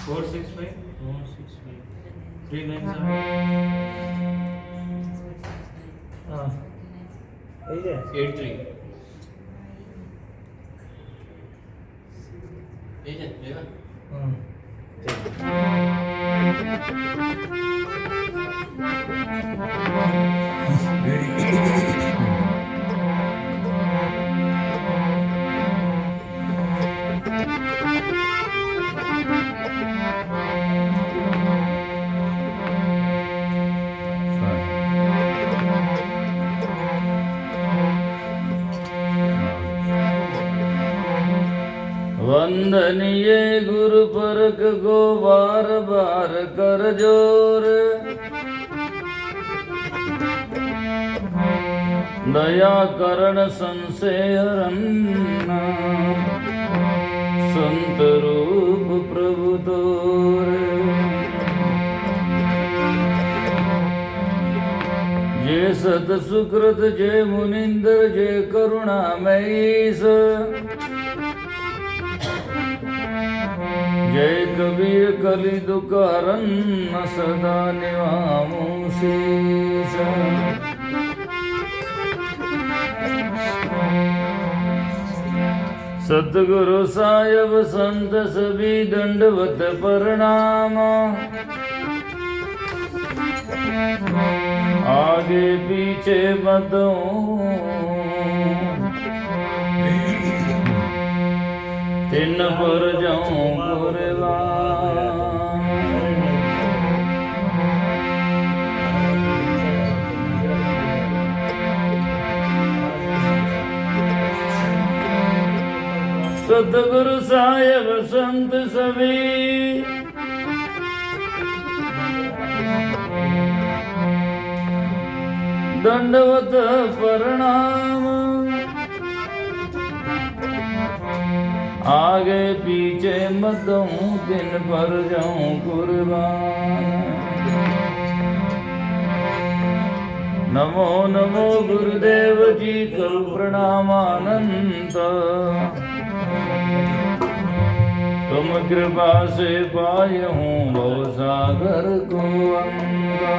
465 397 83 वंदनीय गुरु परक को बार बार कर जोर, दया करण संशय हरन, संत रूप प्रभु तोर। जे सत सुकृत जय मुनिंद्र जय करुणामयीश, जय कबीर कलि दुकारन सदा निवामो शीश। सतगुरु साहिब संत सभी दंडवत प्रणाम, आगे पीछे बदो तिन पर जाऊं कुर्बान। सतगुरु साहिब संत सभी दंडवत प्रणाम, आगे पीछे मत दूं दिन पर जाऊं कुर्बान। नमो नमो गुरुदेव जी करो प्रणाम अनंत, तुम कृपा से पाए हूँ भव सागर को अंगा।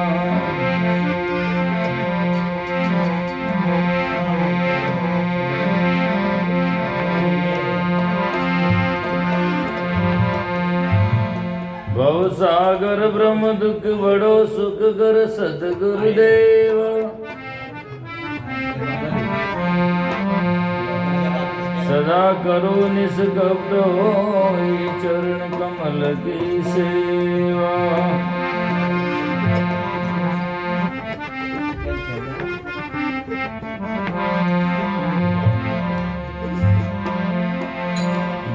भव सागर ब्रह्म दुख बड़ो सुख कर सतगुरुदेव, सदा करो निष्कपट होई चरण कमल की सेवा।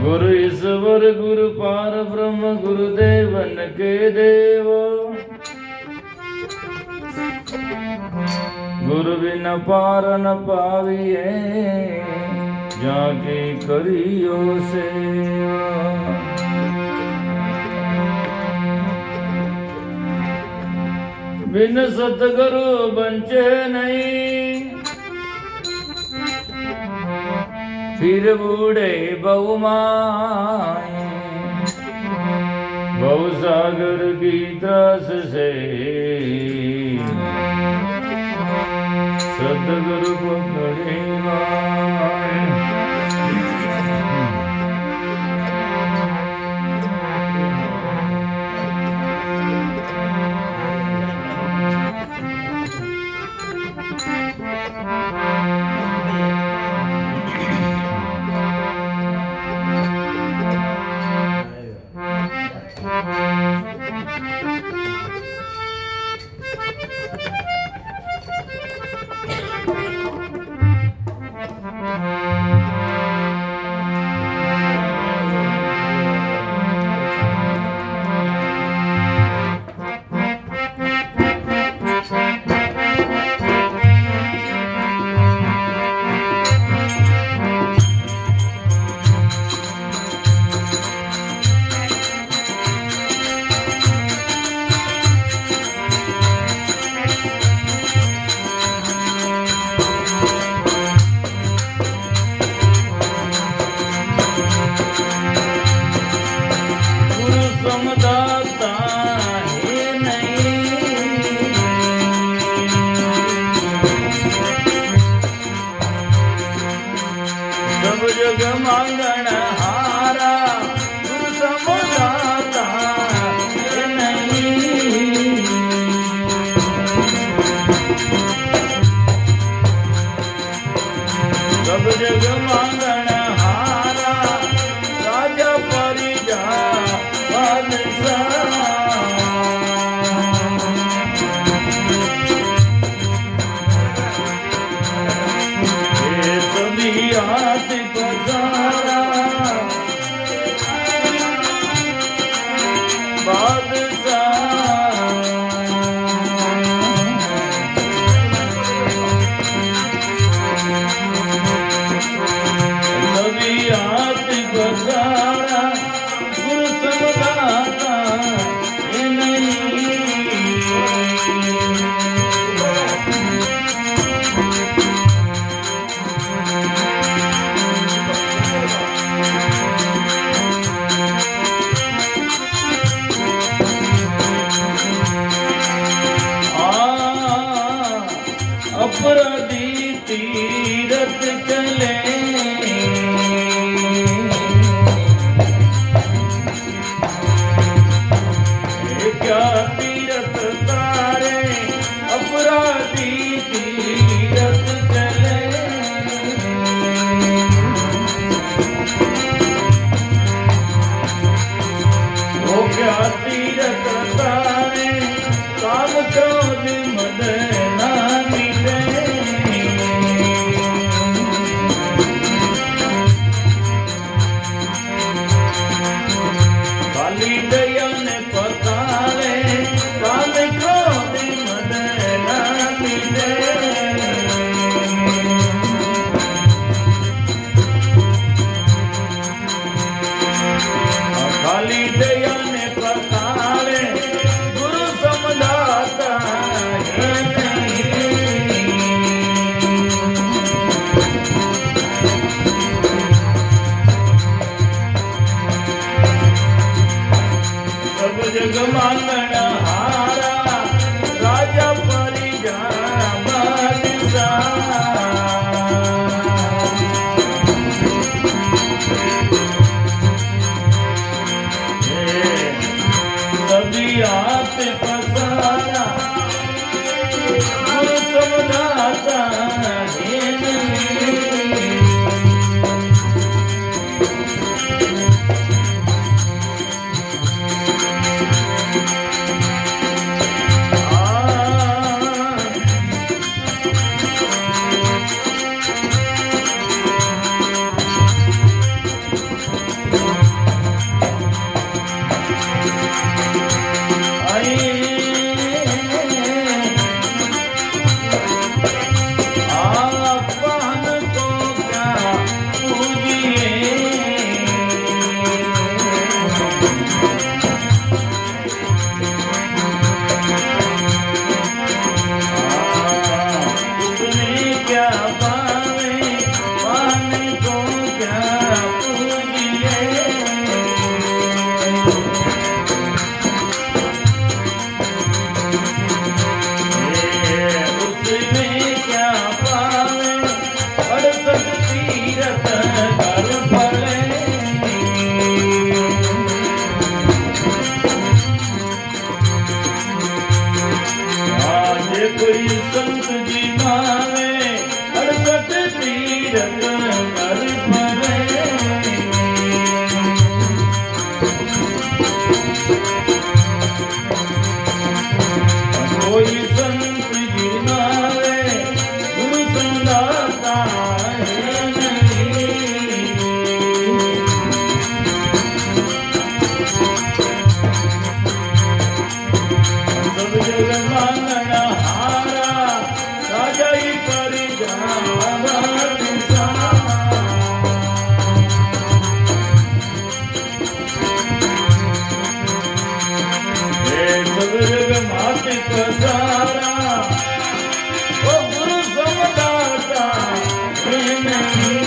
गुरु ईश्वर गुरु पार ब्रह्म गुरुदेवन के देव, गुरु बिन पार न पाविए जाके करियो सेवा। बिन सतगुरु बंचे नहीं, फिर बूढ़े बहुमाए। बहु सागर की त्रास से सतगुरु पकड़े माए। समझाता है नहीं। सब जग मांगण हारा गुरु समझाता है नहीं। सब जग मांगण हारा राजा परिजा बादशाह। ये सभी हाथ पसारा गुरु समझाता ये नहीं। अपराधी तीरथ चले क्या तीरथ तारे अपराधी तीरथ चले। वो क्या तीरथ तारे काम क्रोध मद ना मिटे। खाली दया ने पताले काम क्रोध मद ना मिटे। खाली दया ने पताले गुरु समझाता है नहीं। सब जग मांगण हारा राजा परिजा बादशाह। सभी हाथ पसारा गुरु समझाता है नहीं। कोई संत जी मावे 68 तीरथ कर भरे। कोई संत जी मावे गुरु समझाता है नहीं। सब जग मांगण हारा राजा ही परिजा बादशाह। सब जग माते पसारा वो गुरु समझाता है नहीं।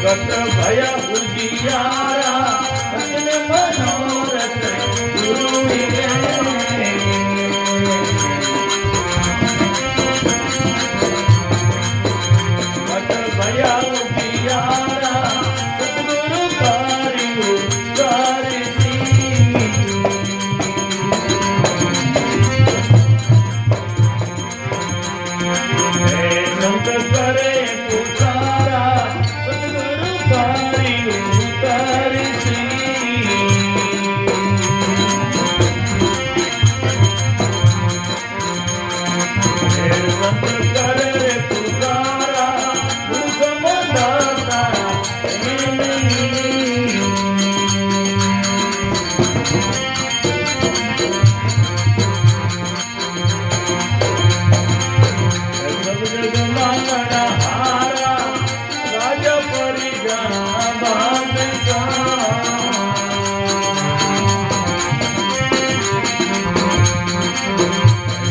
गत भया उजियारा अपने मनोरथ गुरु मिले गत भया उजियारा सतगुरु कारियो कारसी संत करे पुकारा सतगुरु कारियो कारसी संत करे पुकारा गुरु समदाता सब जग मांगना हारा राजा परिजन बादशाह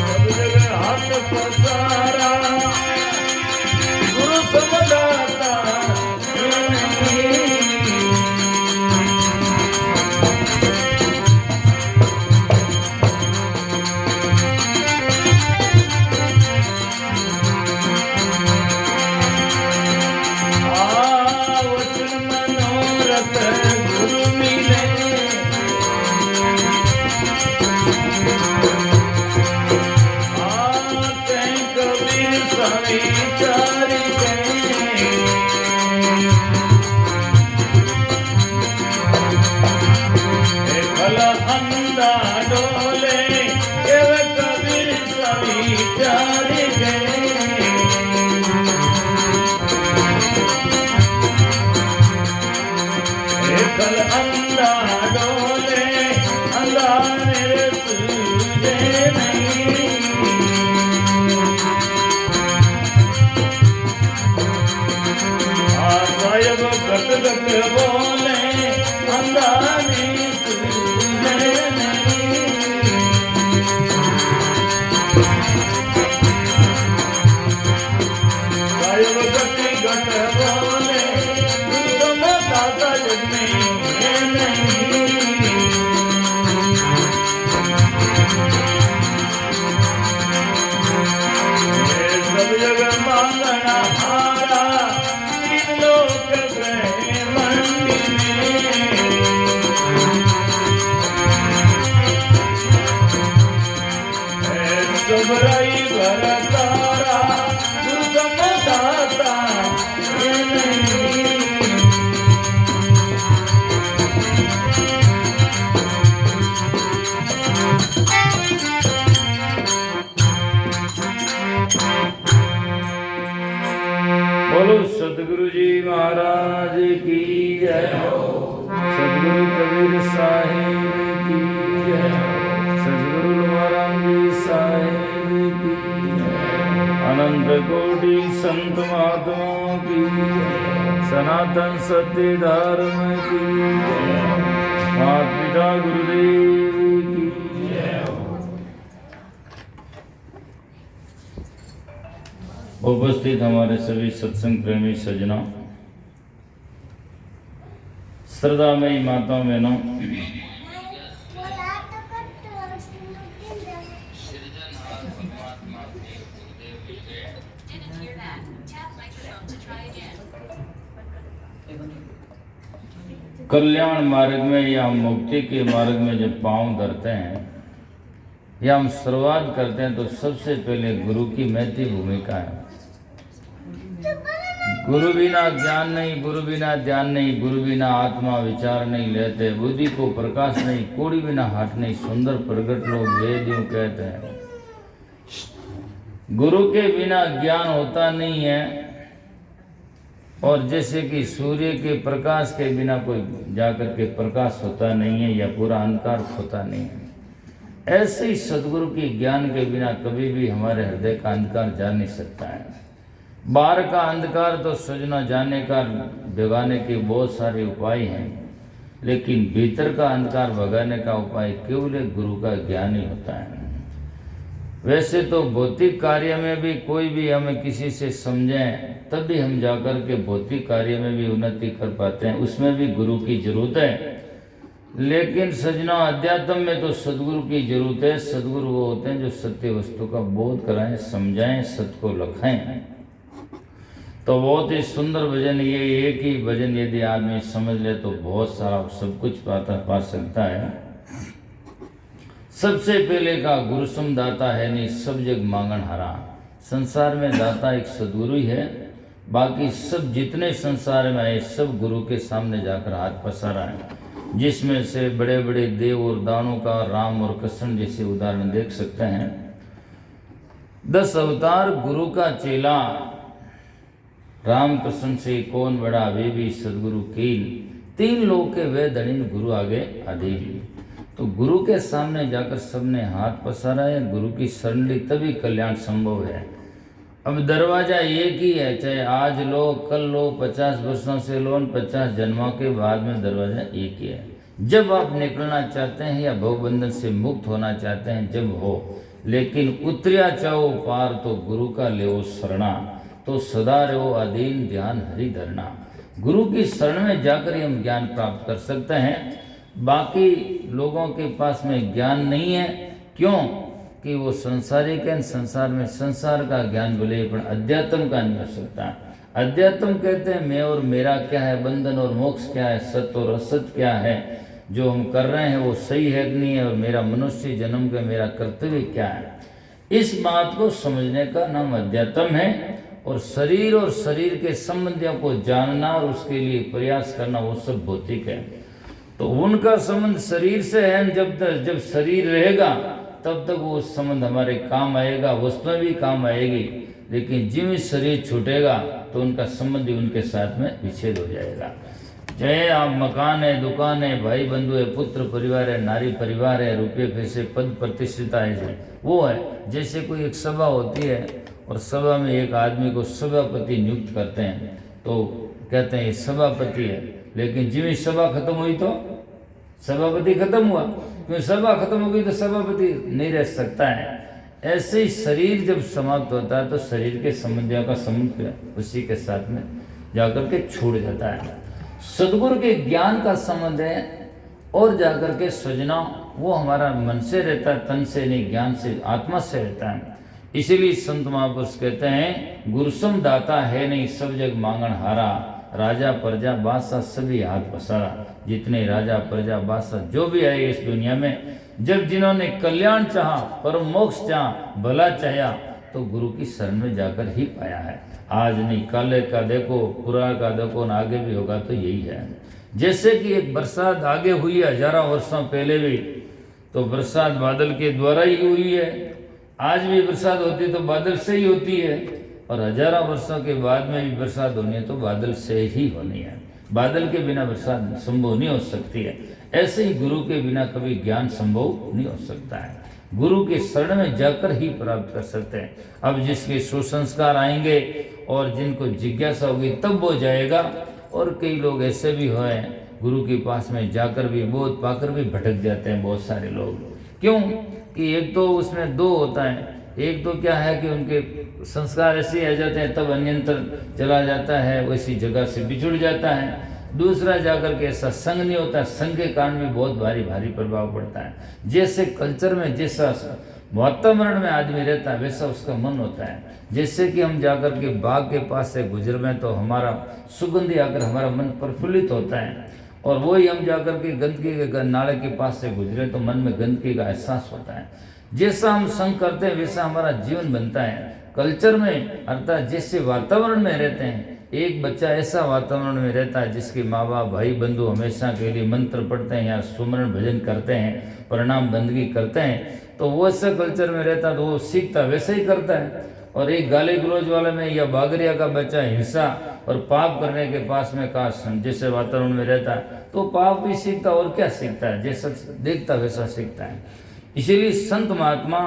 सब जग हाथ पसारा गुरु समदाता वचन मनोरथ गुरु मिले कहीं कबीर स्वामी चारि भला अंधा डोले कबीर स्वामी चारि कल अंधा डोले अंधारे सूझे नहीं साहेब गट गट बोले अंधारे सूझे नहीं साहेब गट गट बोले दादा जग में नहीं सब जगह मांगना हारा तीन लोक गए मंडी में सब रही भर तारा गुरु समदाता नहीं बोलो सतगुरु जी महाराज की जय सतगुरु कबीर साहिब की जय सतगुरु लोहाराम जी साहिब की जय अनंत कोटि संत महात्माओं की जय सनातन सत्य धर्म की जय माता पिता गुरुदेव की जय उपस्थित हमारे सभी सत्संग प्रेमी सज्जनों श्रद्धामयी माताओं बहनों कल्याण मार्ग में या मुक्ति के मार्ग में जब पांव धरते हैं या हम शुरुआत करते हैं तो सबसे पहले गुरु की महती भूमिका है। गुरु बिना ज्ञान नहीं, गुरु बिना ध्यान नहीं, गुरु बिना आत्मा विचार नहीं लेते, बुद्धि को प्रकाश नहीं, कोड़ी बिना हाथ नहीं, सुंदर प्रगट लोग वेद यूं कहते हैं। गुरु के बिना ज्ञान होता नहीं है और जैसे कि सूर्य के प्रकाश के बिना कोई जाकर के प्रकाश होता नहीं है या पूरा अंधकार होता नहीं है, ऐसे ही सदगुरु की ज्ञान के बिना कभी भी हमारे हृदय का अंधकार जा नहीं सकता है। बाहर का अंधकार तो सजना जाने का भगाने के बहुत सारे उपाय हैं, लेकिन भीतर का अंधकार भगाने का उपाय केवल गुरु का ज्ञान ही होता है। वैसे तो भौतिक कार्य में भी कोई भी हमें किसी से समझें तब भी हम जाकर के भौतिक कार्य में भी उन्नति कर पाते हैं, उसमें भी गुरु की जरूरत है। लेकिन सजना अध्यात्म में तो सदगुरु की जरूरत है। सदगुरु वो होते हैं जो सत्य वस्तु का बोध कराएं, समझाएं, सत्य को लखाएं। तो बहुत ही सुंदर भजन ये, एक ही भजन यदि आदमी समझ ले तो बहुत सारा सब कुछ पा सकता है। सबसे पहले का गुरुसम दाता है नहीं सब जग मांगन हारा। संसार में दाता एक सदगुरु ही है, बाकी सब जितने संसार में आए सब गुरु के सामने जाकर हाथ पसारा है। जिसमें से बड़े बड़े देव और दानों का राम और कृष्ण जैसे उदाहरण देख सकते हैं। 10 अवतार गुरु का चेला, राम कृष्ण से कौन बड़ा वे भी सदगुरु कील। 3 लोग के वे धनी गुरु आगे अधीर। तो गुरु के सामने जाकर सबने हाथ पसारा है, गुरु की शरण ली तभी कल्याण संभव है। अब दरवाजा एक ही है, चाहे आज लो कल लो, 50 वर्षों से लो, 50 जन्मों के बाद में दरवाजा एक ही है। जब आप निकलना चाहते हैं या भवबंधन से मुक्त होना चाहते हैं जब हो, लेकिन उतरिया चाहो पार तो गुरु का लेओ शरणा। तो सदा रहो अधीन ध्यान हरि धरना। गुरु की शरण में जाकर ही हम ज्ञान प्राप्त कर सकते हैं। बाकी लोगों के पास में ज्ञान नहीं है, क्यों कि वो संसारिक है। संसार में संसार का ज्ञान बोले पर अध्यात्म का नहीं हो सकता। अध्यात्म कहते हैं मैं और मेरा क्या है, बंधन और मोक्ष क्या है, सत्य और असत्य क्या है, जो हम कर रहे हैं वो सही है कि नहीं है, और मेरा मनुष्य जन्म का मेरा कर्तव्य क्या है। इस बात को समझने का नाम अध्यात्म है। और शरीर के संबंधियों को जानना और उसके लिए प्रयास करना वो सब भौतिक है। तो उनका संबंध शरीर से है। जब शरीर रहेगा तब तक वो संबंध हमारे काम आएगा, वस्तुएं भी काम आएगी। लेकिन जिन शरीर छूटेगा तो उनका संबंध उनके साथ में विच्छेद हो जाएगा। चाहे आप मकान है, दुकान है, भाई बंधु है, पुत्र परिवार है, नारी परिवार है, रुपये पैसे पद प्रतिष्ठिता है, वो है। जैसे कोई एक सभा होती है और सभा में एक आदमी को सभापति नियुक्त करते हैं तो कहते हैं ये सभापति है। लेकिन जिस सभा खत्म हुई तो सभापति खत्म हुआ, क्योंकि सभा खत्म हो गई तो सभापति नहीं रह सकता है। ऐसे ही शरीर जब समाप्त होता है तो शरीर के संबंधियों का संबंध उसी के साथ में जाकर के छूट जाता है। सदगुरु के ज्ञान का संबंध है और जाकर के सजना वो हमारा मन से रहता है, तन से नहीं, ज्ञान से, आत्मा से रहता है। इसीलिए संत महापुरुष कहते हैं गुरुसम दाता है नहीं सब जग मांगन हारा। राजा प्रजा बादशाह सभी हाथ पसारा। जितने राजा प्रजा बादशाह जो भी आए इस दुनिया में, जब जिन्होंने कल्याण चाहा, परम मोक्ष चाहा, भला चाहा, तो गुरु की शरण में जाकर ही पाया है। आज नहीं, कल का देखो, पूरा का देखो, न आगे भी होगा तो यही है। जैसे कि एक बरसात आगे हुई है हजारों वर्षों पहले भी, तो बरसात बादल के द्वारा ही हुई है। आज भी बरसात होती है तो बादल से ही होती है, और हजारों वर्षों के बाद में भी बरसात होनी है तो बादल से ही होनी है। बादल के बिना बरसात संभव नहीं हो सकती है। ऐसे ही गुरु के बिना कभी ज्ञान संभव नहीं हो सकता है। गुरु के शरण में जाकर ही प्राप्त कर सकते हैं। अब जिसके सुसंस्कार आएंगे और जिनको जिज्ञासा होगी तब वो जाएगा। और कई लोग ऐसे भी हुए गुरु के पास में जाकर भी बोध पाकर भी भटक जाते हैं बहुत सारे लोग। क्यों कि एक तो उसमें 2 होता है। एक तो क्या है कि उनके संस्कार ऐसे आ जाते हैं तब अन्यंत्र चला जाता है, वैसी जगह से बिछुड़ जाता है। दूसरा जाकर के ऐसा संग नहीं होता, संग के कारण भी बहुत भारी प्रभाव पड़ता है। जैसे कल्चर में जैसा वातावरण में आदमी रहता है वैसा उसका मन होता है। जैसे कि हम जाकर के बाग के पास से गुजर में तो हमारा सुगंधी आकर हमारा मन प्रफुल्लित होता है, और वही हम जाकर के गंदगी के नाले के पास से गुजरे तो मन में गंदगी का एहसास होता है। जैसा हम संग करते हैं वैसा हमारा जीवन बनता है। कल्चर में अर्थात जैसे वातावरण में रहते हैं, एक बच्चा ऐसा वातावरण में रहता है जिसके माँ बाप भाई बंधु हमेशा के लिए मंत्र पढ़ते हैं या सुमरण भजन करते हैं, प्रणाम बंदगी करते हैं, तो वो ऐसा कल्चर में रहता है तो वो सीखता वैसा ही करता है। और एक गाली गलौज वाले में या बागरिया का बच्चा हिंसा और पाप करने के पास में का जैसे वातावरण में रहता है तो पाप भी सीखता और क्या सीखता है, जैसा देखता वैसा सीखता है। इसीलिए संत महात्मा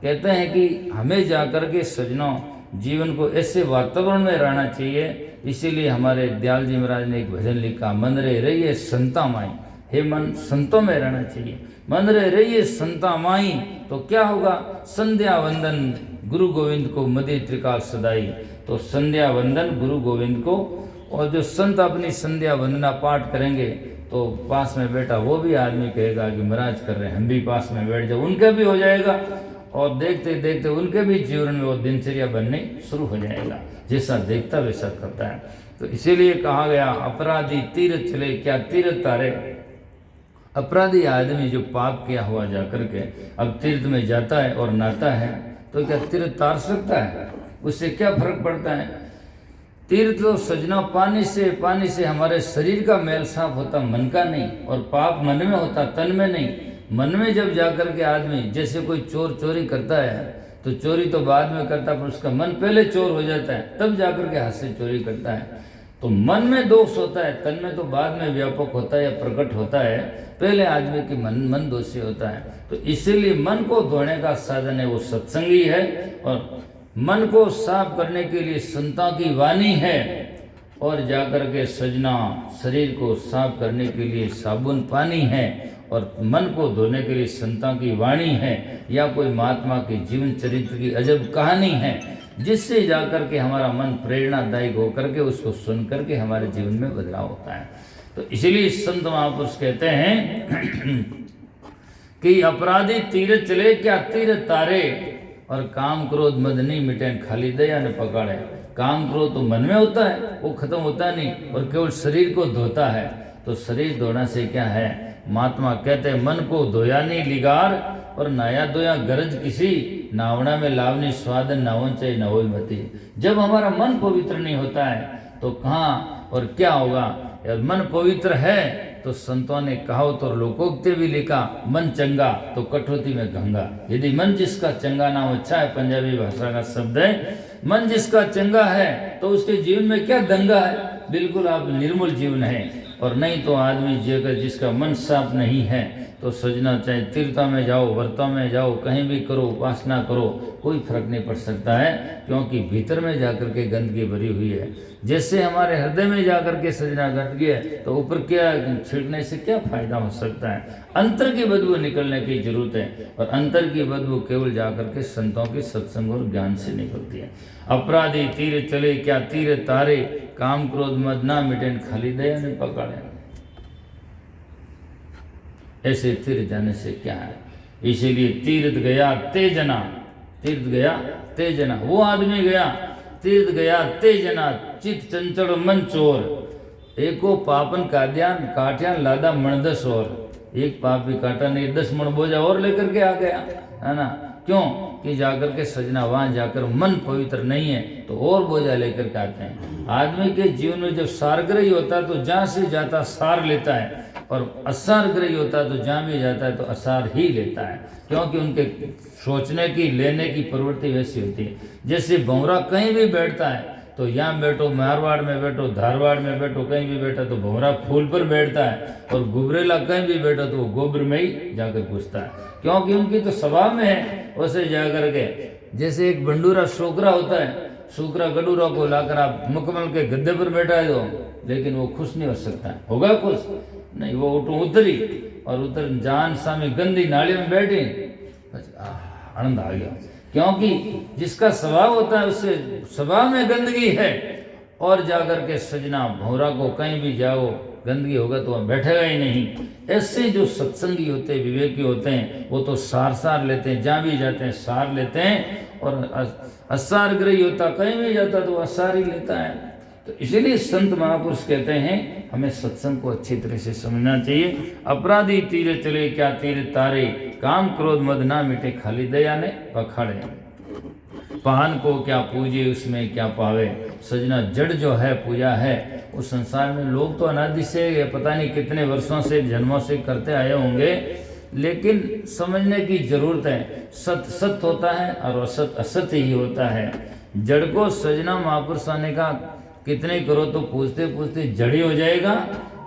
कहते हैं कि हमें जाकर के सजनों जीवन को ऐसे वातावरण में रहना चाहिए। इसीलिए हमारे दयाल जी महाराज ने एक भजन लिखा, मन रे रहिए संता माई, हे मन संतों में रहना चाहिए। मंदरे रहिए संता माई, तो क्या होगा? संध्या वंदन गुरु गोविंद को मदे त्रिकाल सदाई। तो संध्या वंदन गुरु गोविंद को, और जो संत अपनी संध्या वंदना पाठ करेंगे तो पास में बैठा वो भी आदमी कहेगा कि महाराज कर रहे हैं, हम भी पास में बैठ जाओ, उनका भी हो जाएगा। और देखते देखते उनके भी जीवन में वो दिनचर्या बनने शुरू हो जाएगा। जैसा देखता वैसा करता है। तो इसीलिए कहा गया अपराधी तीर्थ चले क्या तीर्थ तारे। अपराधी आदमी जो पाप किया हुआ जाकर के अब तीर्थ में जाता है और नहाता है तो क्या तीर्थ तार सकता है? उससे क्या फर्क पड़ता है? तीर्थ तो सजना पानी से हमारे शरीर का मेल साफ होता, मन का नहीं। और पाप मन में होता, तन में नहीं। मन में जब जाकर के आदमी, जैसे कोई चोर चोरी करता है तो चोरी तो बाद में करता, पर उसका मन पहले चोर हो जाता है, तब जाकर के हाथ से चोरी करता है। तो मन में दोष होता है, तन में तो बाद में व्यापक होता है या प्रकट होता है, पहले आदमी की मन दोषी होता है। तो इसीलिए मन को धोने का साधन है वो सत्संगी है, और मन को साफ करने के लिए संतों की वाणी है, और जाकर के सजना शरीर को साफ करने के लिए साबुन पानी है, और मन को धोने के लिए संतों की वाणी है या कोई महात्मा के जीवन चरित्र की अजब कहानी है, जिससे जाकर के हमारा मन प्रेरणादायक होकर के उसको सुन करके हमारे जीवन में बदलाव होता है। तो इसलिए संत महापुरुष कहते हैं कि अपराधी तीर्थ चले क्या तीर्थ तारे, और काम क्रोध मद नहीं मिटे खाली दया ने पकड़े। काम क्रोध तो मन में होता है, वो खत्म होता नहीं, और केवल शरीर को धोता है। तो शरीर धोना से क्या है? महात्मा कहते हैं मन को धोया नहीं लिगार, और नया धोया गरज किसी, नावना में लावनी स्वाद नावन चाहिए नवोई मती। जब हमारा मन पवित्र नहीं होता है तो कहाँ और क्या होगा? यार मन पवित्र है तो संतों ने कहावत और लोकोक्ति भी लिखा, मन चंगा तो कठौती में गंगा। यदि मन जिसका चंगा ना हो, अच्छा है पंजाबी भाषा का शब्द है, मन जिसका चंगा है तो उसके जीवन में क्या दंगा है? बिल्कुल आप निर्मल जीवन है। और नहीं तो आदमी जिसका मन साफ नहीं है तो सजना चाहे तीर्थों में जाओ, व्रतों में जाओ, कहीं भी करो, उपासना करो, कोई फर्क नहीं पड़ सकता है, क्योंकि भीतर में जाकर के गंदगी भरी हुई है। जैसे हमारे हृदय में जाकर के सजना गंदगी है तो ऊपर क्या छिड़कने से क्या फायदा हो सकता है? अंतर की बदबू निकलने की जरूरत है, और अंतर की बदबू केवल जाकर के संतों के सत्संग और ज्ञान से निकलती है। अपराधी तीर चले क्या तीर तारे, काम क्रोध मद ना मिटे खाली दया ने पकड़े। ऐसे तीर्थ जाने से क्या है? इसीलिए तीर्थ गया तेजना, तीर्थ गया तेजना, वो आदमी गया तीर्थ गया तेजना, चित चंचल मन चोर। एको पापन काट्यान लादा मन 10 और, एक पाप भी काटा नहीं, 10 मन बोझा और लेकर के आ गया, है ना? क्यों कि जाकर के सजना वहां जाकर मन पवित्र नहीं है तो और बोझा लेकर के आते हैं। आदमी के जीवन में जब सारग्रही होता है तो जहाँ से जाता सार लेता है, और असारग्रही होता है तो जहाँ भी जाता है तो असार ही लेता है, क्योंकि उनके सोचने की लेने की प्रवृत्ति वैसी होती है। जैसे भंवरा कहीं भी बैठता है तो यहाँ बैठो, मारवाड़ में बैठो, धारवाड़ में बैठो, कहीं भी बैठा तो भंवरा फूल पर बैठता है, और गुबरेला कहीं भी बैठा तो वो गोबर में ही जाकर घुसता है, क्योंकि उनकी तो स्वभाव में है वैसे जाकर के। जैसे एक बंडूरा सोकरा होता है, सूकरा गडूरा को लाकर आप मखमल के गद्दे पर बैठा दो, लेकिन वो खुश नहीं हो सकता है। होगा खुश नहीं, वो उतरी और उतर जान सामी गंदी नाली में बैठी, आनंद आ गया, क्योंकि जिसका स्वभाव होता है उससे स्वभाव में गंदगी है। और जाकर के सजना भौरा को कहीं भी जाओ गंदगी होगा तो वह बैठेगा ही नहीं। ऐसे जो सत्संगी होते हैं, विवेकी होते हैं, वो तो सार लेते हैं, जहाँ भी जाते हैं सार लेते हैं, और असार ग्रही होता कहीं भी जाता तो असार ही लेता है। तो इसीलिए संत महापुरुष कहते हैं हमें सत्संग को अच्छी तरह से समझना चाहिए। अपराधी तीर चले क्या तीर तारे, काम क्रोध मद ना मिटे खाली दया ने पखाड़े। पान को क्या पूजे उसमें क्या पावे, सजना जड़ जो है पूजा है उस संसार में लोग तो अनादि से पता नहीं कितने वर्षों से जन्मों से करते आए होंगे, लेकिन समझने की जरूरत है। सत सत होता है और असत असत ही होता है। जड़ को सजना महापुरुष आने का कितने करो तो पूछते पूछते जड़ी हो जाएगा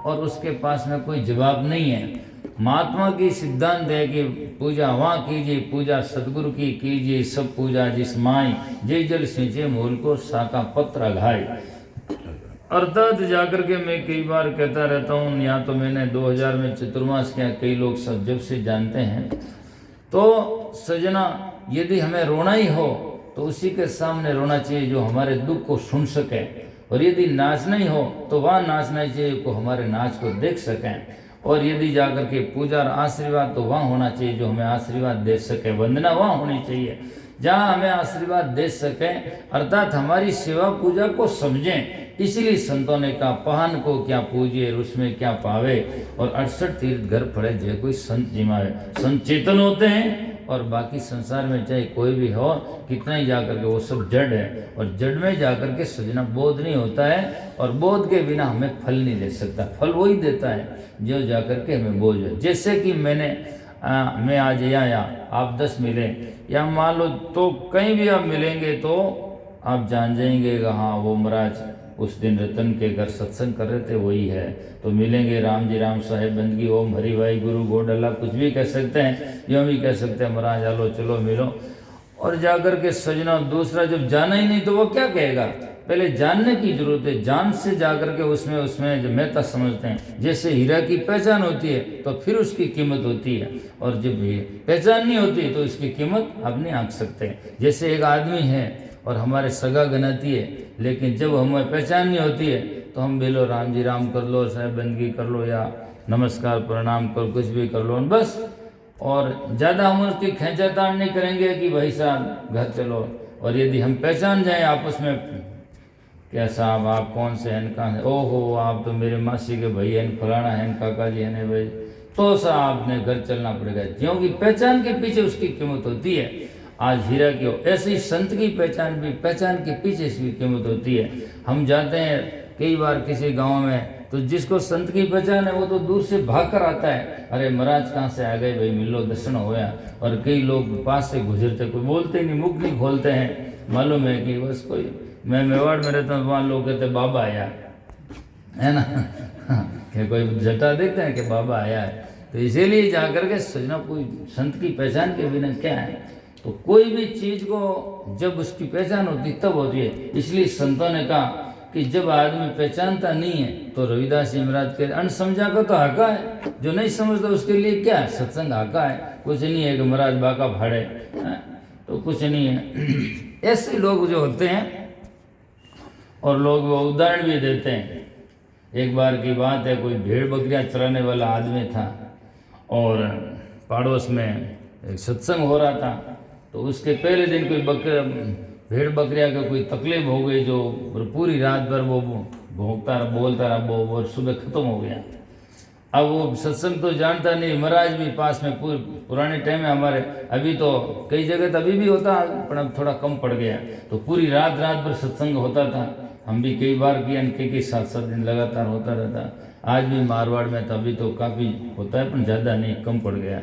और उसके पास में कोई जवाब नहीं है। महात्मा की सिद्धांत है कि पूजा वहाँ कीजिए, पूजा सदगुरु की कीजिए, सब पूजा जिस माई जय जल सिंचे मूल को साका पत्र घाय। अर्थात जाकर के मैं कई बार कहता रहता हूँ, यहाँ तो मैंने 2000 में चतुर्मास किया, कई लोग सब जब से जानते हैं। तो सजना, यदि हमें रोना ही हो तो उसी के सामने रोना चाहिए जो हमारे दुख को सुन सके, और यदि नाचना ही हो तो वहाँ नाचना चाहिए को हमारे नाच को देख सकें, और यदि जाकर के पूजा और आशीर्वाद तो वहाँ होना चाहिए जो हमें आशीर्वाद दे सके, वंदना वहाँ होनी चाहिए जहाँ हमें आशीर्वाद दे सकें, अर्थात हमारी सेवा पूजा को समझें। इसलिए संतों ने कहा, पहन को क्या पूजिए उसमें क्या पावे, और 68 तीर्थ घर पड़े जे कोई संत जिमावे। संत चेतन होते हैं, और बाकी संसार में चाहे कोई भी हो, कितना ही जाकर के वो सब जड़ है, और जड़ में जाकर के सजना बोध नहीं होता है, और बोध के बिना हमें फल नहीं दे सकता। फल वही देता है जो जाकर के हमें बोझ है। जैसे कि मैं आज यहाँ आया, आप 10 मिले, या मान लो तो कहीं भी आप मिलेंगे तो आप जान जाएंगे कि हाँ वो महाराज उस दिन रतन के घर सत्संग कर रहे थे वही है। तो मिलेंगे, राम जी राम साहेब बंदगी, ओम हरि भाई गुरु गोड अल्लाह, कुछ भी कह सकते हैं, यूँ भी कह सकते हैं महाराज आलो चलो मिलो। और जाकर के सजना दूसरा जब जाना ही नहीं तो वो क्या कहेगा, पहले जानने की जरूरत है। जान से जाकर के उसमें जो महत्ता समझते हैं। जैसे हीरा की पहचान होती है तो फिर उसकी कीमत होती है, और जब ये पहचान नहीं होती तो इसकी कीमत आप नहीं आंक सकते। जैसे एक आदमी है और हमारे सगा गनाती है, लेकिन जब हमें पहचान नहीं होती है तो हम बोलो राम जी राम कर लो, साहब बंदगी कर लो, या नमस्कार प्रणाम करो, कुछ भी कर लो बस। और ज़्यादा हम उसकी खींचातान नहीं करेंगे कि भाई साहब घर चलो। और यदि हम पहचान जाएं आपस में, क्या साहब आप कौन से हैं, कहाँ से, ओहो आप तो मेरे मासी के भाई हैं, फलाना हैं, काका जी हैं भाई, तो साहब आपने घर चलना पड़ेगा, क्योंकि पहचान के पीछे उसकी कीमत होती है। आज हीरा की हो, ऐसे ही संत की पहचान भी, पहचान के पीछे इसकी कीमत होती है। हम जाते हैं कई बार किसी गाँव में, तो जिसको संत की पहचान है वो तो दूर से भाग कर आता है, अरे महाराज कहाँ से आ गए भाई, मिलो दर्शन होया। और कई लोग पास से गुजरते, कोई बोलते नहीं, मुख नहीं खोलते हैं, मालूम है कि बस कोई, मैं मेवाड़ में रहता हूँ, वहाँ लोग कहते बाबा आया है ना कि कोई जटा देखते हैं कि बाबा आया है। तो इसीलिए जाकर के सजना कोई संत की पहचान के बिना क्या है। तो कोई भी चीज़ को जब उसकी पहचान होती तब होती है। इसलिए संतों ने कहा कि जब आदमी पहचानता नहीं है तो रविदास जी महाराज के अनसमझा का तो हाका है, जो नहीं समझता उसके लिए क्या है, सत्संग हाका है, कुछ नहीं है कि महाराज बाका फाड़े, तो कुछ नहीं है। ऐसे लोग जो होते हैं, और लोग वो उदाहरण भी देते हैं। एक बार की बात है, कोई भेड़ बकरियां चराने वाला आदमी था, और पड़ोस में एक सत्संग हो रहा था। तो उसके पहले दिन कोई भेड़ बकरियां का कोई तकलीफ हो गई, जो पूरी रात भर वो भोंकता रहा, बोलता रहा, वो सुबह ख़त्म हो गया। अब वो सत्संग तो जानता नहीं, महाराज भी पास में, पुराने टाइम में हमारे, अभी तो कई जगह तो अभी भी होता, पर अब थोड़ा कम पड़ गया। तो पूरी रात भर सत्संग होता था। हम भी कई बार किया, कई 7-7 दिन लगातार होता रहता। आज भी मारवाड़ में तो अभी तो काफ़ी होता है, पर ज़्यादा नहीं, कम पड़ गया।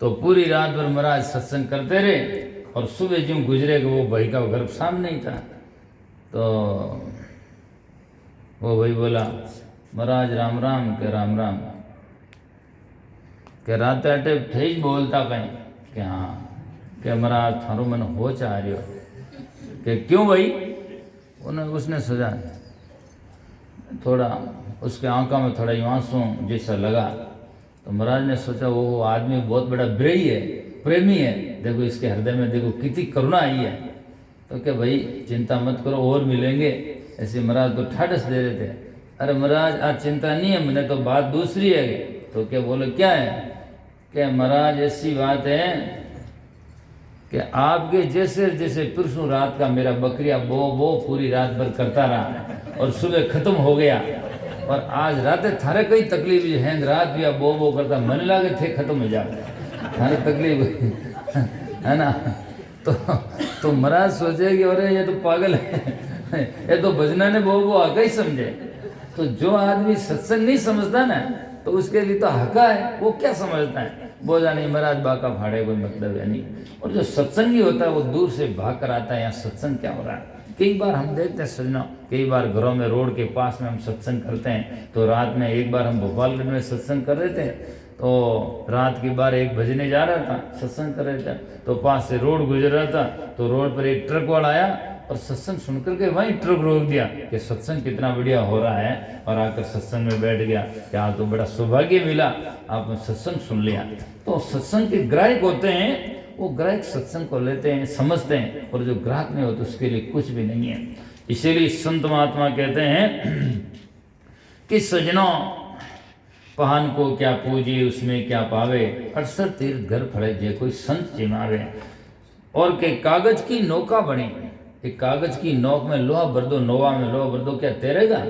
तो पूरी रात भर महाराज सत्संग करते रहे, और सुबह जो गुजरे कि वो भाई का घर सामने ही था। तो वो भाई बोला, महाराज राम राम, के राम राम, के रात अटे थे बोलता कहीं कि हाँ, के महाराज थारो मन हो चाह रही हो, कि क्यों भाई, उसने सजा थोड़ा, उसके आंखों में थोड़ा आंसू जैसा लगा। तो महाराज ने सोचा वो आदमी बहुत बड़ा ब्रेही है, प्रेमी है, देखो इसके हृदय में देखो कितनी करुणा आई है। तो क्या भाई चिंता मत करो, और मिलेंगे, ऐसे महाराज को ठाडस दे रहे थे। अरे महाराज आज चिंता नहीं है, मैंने तो बात दूसरी है। तो क्या बोले, क्या है, क्या महाराज ऐसी बात है कि आपके जैसे जैसे परसों रात का मेरा बकरिया वो पूरी रात भर करता रहा, और सुबह ख़त्म हो गया, और आज रात थारे कई तकलीफ है, रात भी बो करता, मन लागे थे खत्म हो जाते, थारे तकलीफ है ना। तो महाराज सोचे कि अरे ये तो पागल है, ये तो भजना ने बो आका ही समझे। तो जो आदमी सत्संग नहीं समझता ना, तो उसके लिए तो हका है, वो क्या समझता है, बोला नहीं महाराज बाका फाड़े, कोई मतलब है नहीं। और जो सत्संगी होता है वो दूर से भाग कर आता है, यहाँ सत्संग क्या हो रहा है। कई बार हम देखते हैं सजना, कई बार घरों में रोड के पास में हम सत्संग करते हैं। तो रात में एक बार हम भोपालगढ़ में सत्संग कर रहे थे, तो रात की बार एक भजने जा रहा था, सत्संग कर रहे थे, तो पास से रोड गुजर रहा था। तो रोड पर एक ट्रक वाला आया, और सत्संग सुनकर के वहीं ट्रक रोक दिया कि सत्संग कितना बढ़िया हो रहा है, और आकर सत्संग में बैठ गया कि आज तो बड़ा सौभाग्य मिला, आपने सत्संग सुन लिया। तो सत्संग के ग्राहक होते हैं, वो ग्राहक सत्संग को लेते हैं, समझते हैं, और जो ग्राहक नहीं होते उसके लिए कुछ भी नहीं है। इसीलिए संत महात्मा कहते हैं कि सजनों पहन को क्या पूजे उसमें क्या पावे, 68 तीर्थ घर फड़े जे कोई संत जिमावे। और के कागज की नौका बनी, एक कागज की नौक में लोहा भर दो, नोवा में लोहा भर दो, क्या तैरेगा?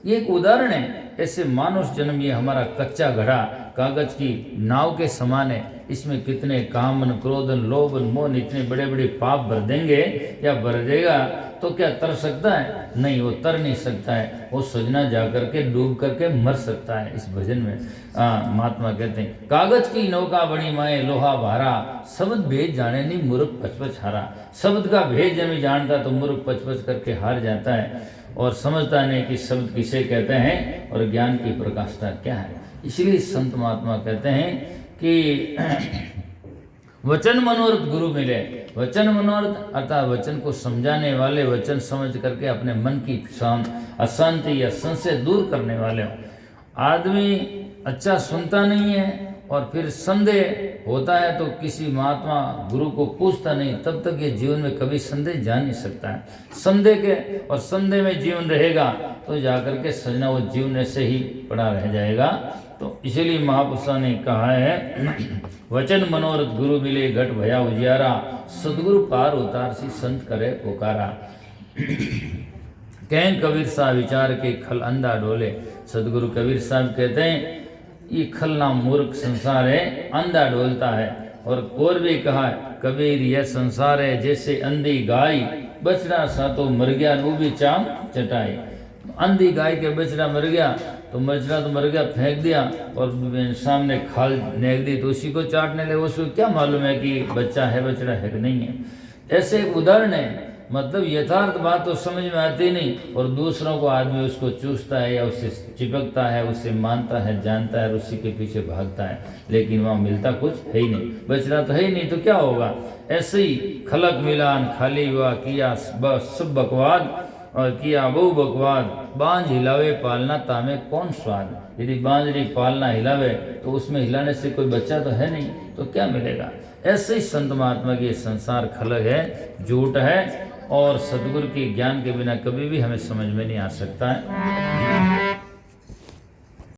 ये एक उदाहरण है। ऐसे मानुष जन्म ये हमारा कच्चा घड़ा कागज की नाव के समान है। इसमें कितने कामन क्रोधन लोभन मोहन इतने बड़े बड़े पाप भर देंगे या भर देगा तो क्या तर सकता है? नहीं, वो तर नहीं सकता है। वो सजना जा करके डूब करके मर सकता है। इस भजन में महात्मा कहते हैं कागज की नौका बड़ी माए लोहा भारा, शब्द भेद जाने नहीं मूर्ख पचपच हारा। शब्द का भेद जब नहीं जानता तो मूर्ख पचपच करके हार जाता है और समझता नहीं कि शब्द किसे कहते हैं और ज्ञान की प्रकाष्ठा क्या है। इसलिए संत महात्मा कहते हैं कि वचन मनोरथ गुरु मिले। वचन मनोरथ अर्थात वचन को समझाने वाले, वचन समझ करके अपने मन की अशांति या संशय दूर करने वाले हो। आदमी अच्छा सुनता नहीं है और फिर संदेह होता है तो किसी महात्मा गुरु को पूछता नहीं, तब तक ये जीवन में कभी संदेह जा नहीं सकता है। संदेह के और संदेह में जीवन रहेगा तो जाकर के सजना वो जीवन ऐसे ही पड़ा रह जाएगा। तो इसीलिए महापुरुषों ने कहा है वचन मनोरथ गुरु मिले घट भया उजियारा, सदगुरु पार उतार सी संत करे पुकारा। कहें कबीर साहब विचार के खल अंधा डोले। सदगुरु कबीर साहब कहते हैं ये खल नाम मूर्ख संसार है, अंधा डोलता है। और भी कहा है कबीर यह संसार है जैसे अंधी गाय, बछड़ा सा तो मर गया वो भी चाम चटाई। अंधी गाय के बछड़ा मर गया तो बछड़ा तो मर गया, फेंक दिया और सामने खाल नेक दी तो उसी को चाटने लगे। उसको क्या मालूम है कि बच्चा है बछड़ा है कि नहीं है। ऐसे एक उदाहरण है। मतलब यथार्थ बात तो समझ में आती नहीं और दूसरों को आदमी उसको चूसता है या उससे चिपकता है, उससे मानता है, जानता है और उसी के पीछे भागता है, लेकिन वहाँ मिलता कुछ है ही नहीं। बछड़ा तो है ही नहीं तो क्या होगा। ऐसे ही खलक मिलान खाली हुआ किया सब बकवाद और किया वो बकवाद, बांझ हिलावे पालना तामे कौन स्वाद। यदि बांझड़ी पालना हिलावे तो उसमें हिलाने से कोई बच्चा तो है नहीं तो क्या मिलेगा। ऐसे ही संत महात्मा की संसार खलक है, झूठ है और सदगुरु के ज्ञान के बिना कभी भी हमें समझ में नहीं आ सकता है।